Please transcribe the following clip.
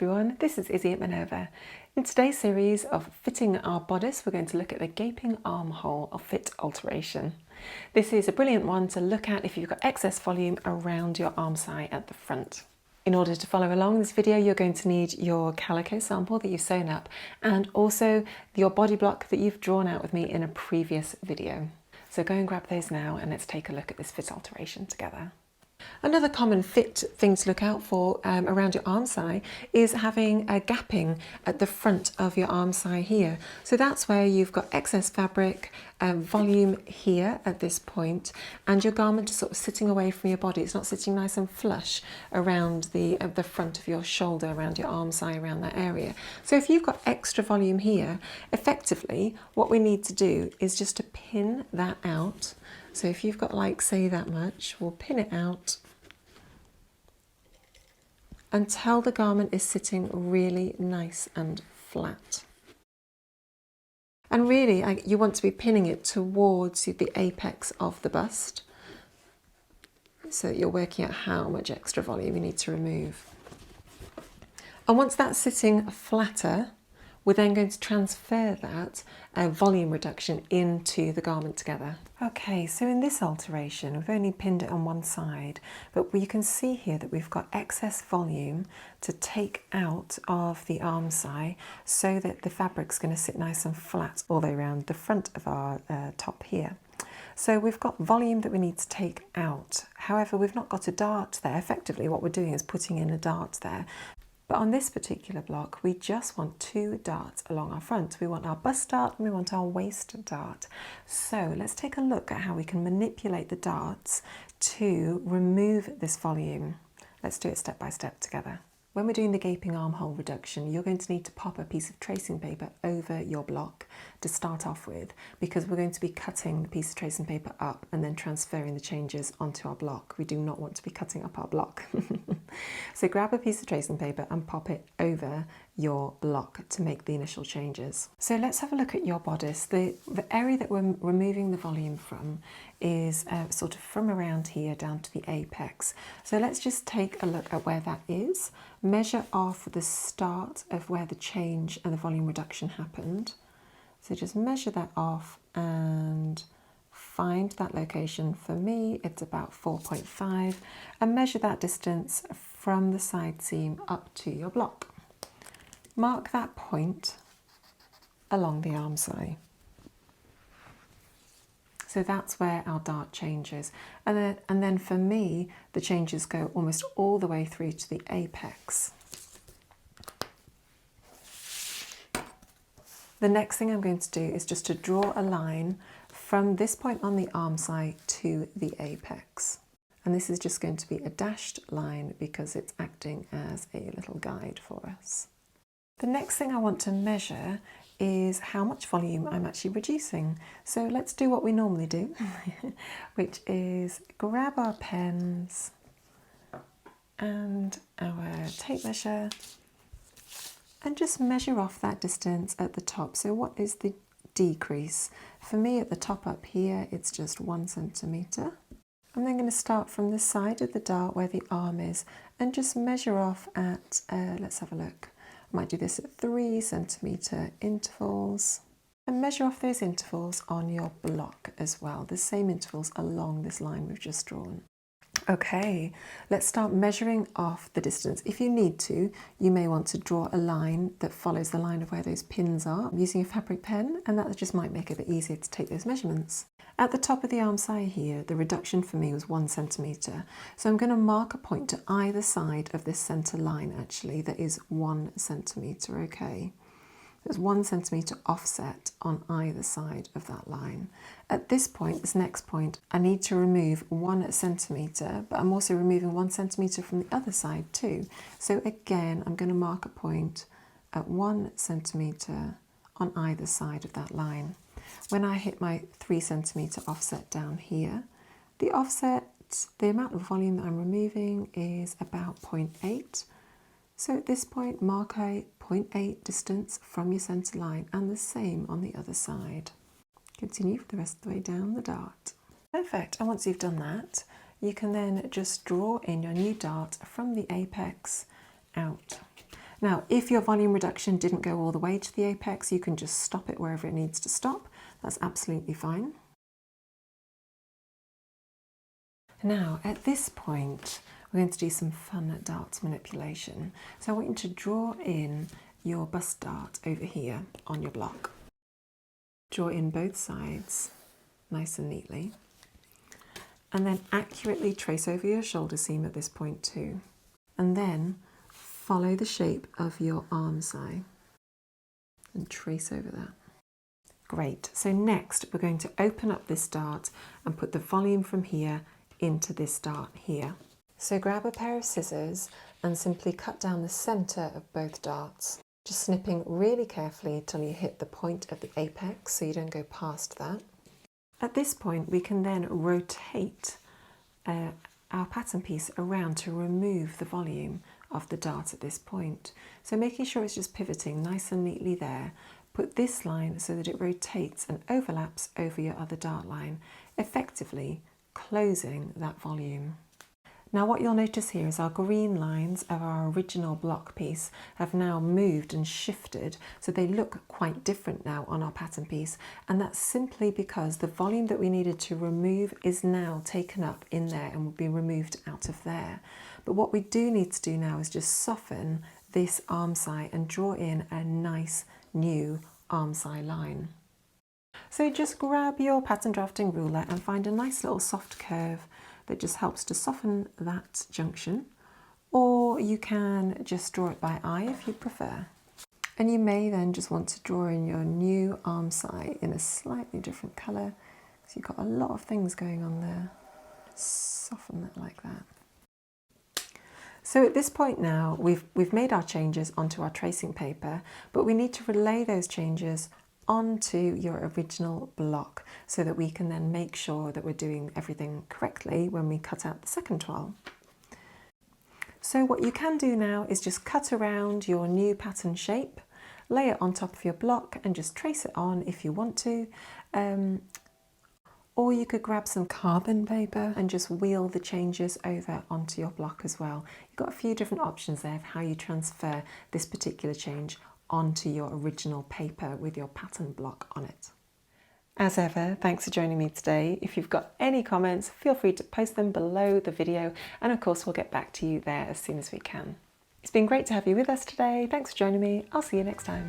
everyone, this is Izzy at Minerva. In today's series of fitting our bodice, we're going to look at the gaping armhole of fit alteration. This is a brilliant one to look at if you've got excess volume around your arm side at the front. In order to follow along this video, you're going to need your calico sample that you've sewn up and also your body block that you've drawn out with me in a previous video. So go and grab those now and let's take a look at this fit alteration together. Another common fit thing to look out for around your arm side is having a gapping at the front of your arm side here. So that's where you've got excess fabric, volume here at this point, and your garment is sort of sitting away from your body. It's not sitting nice and flush around the front of your shoulder, around your arm side, around that area. So if you've got extra volume here, effectively what we need to do is just to pin that out. So if you've got like, say, that much, we'll pin it out until the garment is sitting really nice and flat. And really, you want to be pinning it towards the apex of the bust, so that you're working out how much extra volume you need to remove. And once that's sitting flatter, we're then going to transfer that volume reduction into the garment together. Okay, so in this alteration, we've only pinned it on one side, but you can see here that we've got excess volume to take out of the arm side so that the fabric's going to sit nice and flat all the way around the front of our top here. So we've got volume that we need to take out. However, we've not got a dart there. Effectively, what we're doing is putting in a dart there. But on this particular block, we just want two darts along our front. We want our bust dart and we want our waist dart. So let's take a look at how we can manipulate the darts to remove this volume. Let's do it step by step together. When we're doing the gaping armhole reduction, you're going to need to pop a piece of tracing paper over your block to start off with, because we're going to be cutting the piece of tracing paper up and then transferring the changes onto our block. We do not want to be cutting up our block. So grab a piece of tracing paper and pop it over your block to make the initial changes. So let's have a look at your bodice. The area that we're removing the volume from is sort of from around here down to the apex. So let's just take a look at where that is, measure off the start of where the change and the volume reduction happened. So just measure that off and find that location. For me, it's about 4.5, and measure that distance from the side seam up to your block. Mark that point along the arm side. So that's where our dart changes. And then for me, the changes go almost all the way through to the apex. The next thing I'm going to do is just to draw a line from this point on the arm side to the apex. And this is just going to be a dashed line because it's acting as a little guide for us. The next thing I want to measure is how much volume I'm actually reducing. So let's do what we normally do, which is grab our pens and our tape measure and just measure off that distance at the top. So what is the decrease? For me at the top up here, it's just 1 centimetre. I'm then going to start from the side of the dart where the arm is and just measure off at, let's have a look. I might do this at 3 centimetre intervals and measure off those intervals on your block as well, the same intervals along this line we've just drawn. Okay, let's start measuring off the distance. If you need to, you may want to draw a line that follows the line of where those pins are. I'm using a fabric pen, and that just might make it a bit easier to take those measurements. At the top of the arm side here, the reduction for me was 1 centimetre. So I'm going to mark a point to either side of this centre line actually that is 1 centimetre, okay? There's 1 centimetre offset on either side of that line. At this point, this next point, I need to remove 1 centimetre, but I'm also removing 1 centimetre from the other side too. So again, I'm going to mark a point at 1 centimetre on either side of that line. When I hit my 3 centimetre offset down here, the offset, the amount of volume that I'm removing is about 0.8. So at this point, mark a 0.8 distance from your centre line and the same on the other side. Continue for the rest of the way down the dart. Perfect, and once you've done that, you can then just draw in your new dart from the apex out. Now, if your volume reduction didn't go all the way to the apex, you can just stop it wherever it needs to stop. That's absolutely fine. Now, at this point, we're going to do some fun darts manipulation. So I want you to draw in your bust dart over here on your block. Draw in both sides, nice and neatly. And then accurately trace over your shoulder seam at this point too. And then follow the shape of your arm's eye and trace over that. Great. So next we're going to open up this dart and put the volume from here into this dart here. So grab a pair of scissors and simply cut down the centre of both darts, just snipping really carefully till you hit the point of the apex so you don't go past that. At this point we can then rotate our pattern piece around to remove the volume of the dart at this point. So making sure it's just pivoting nice and neatly there. Put this line so that it rotates and overlaps over your other dart line, effectively closing that volume. Now what you'll notice here is our green lines of our original block piece have now moved and shifted, so they look quite different now on our pattern piece, and that's simply because the volume that we needed to remove is now taken up in there and will be removed out of there. But what we do need to do now is just soften this arm's eye and draw in a nice new arm's eye line. So just grab your pattern drafting ruler and find a nice little soft curve that just helps to soften that junction, or you can just draw it by eye if you prefer. And you may then just want to draw in your new arm's eye in a slightly different colour, so you've got a lot of things going on there. Just soften that like that. So at this point now, we've made our changes onto our tracing paper, but we need to relay those changes onto your original block so that we can then make sure that we're doing everything correctly when we cut out the second toile. So what you can do now is just cut around your new pattern shape, lay it on top of your block and just trace it on if you want to. Or you could grab some carbon paper and just wheel the changes over onto your block as well. You've got a few different options there of how you transfer this particular change onto your original paper with your pattern block on it. As ever, thanks for joining me today. If you've got any comments, feel free to post them below the video, and of course we'll get back to you there as soon as we can. It's been great to have you with us today. Thanks for joining me. I'll see you next time.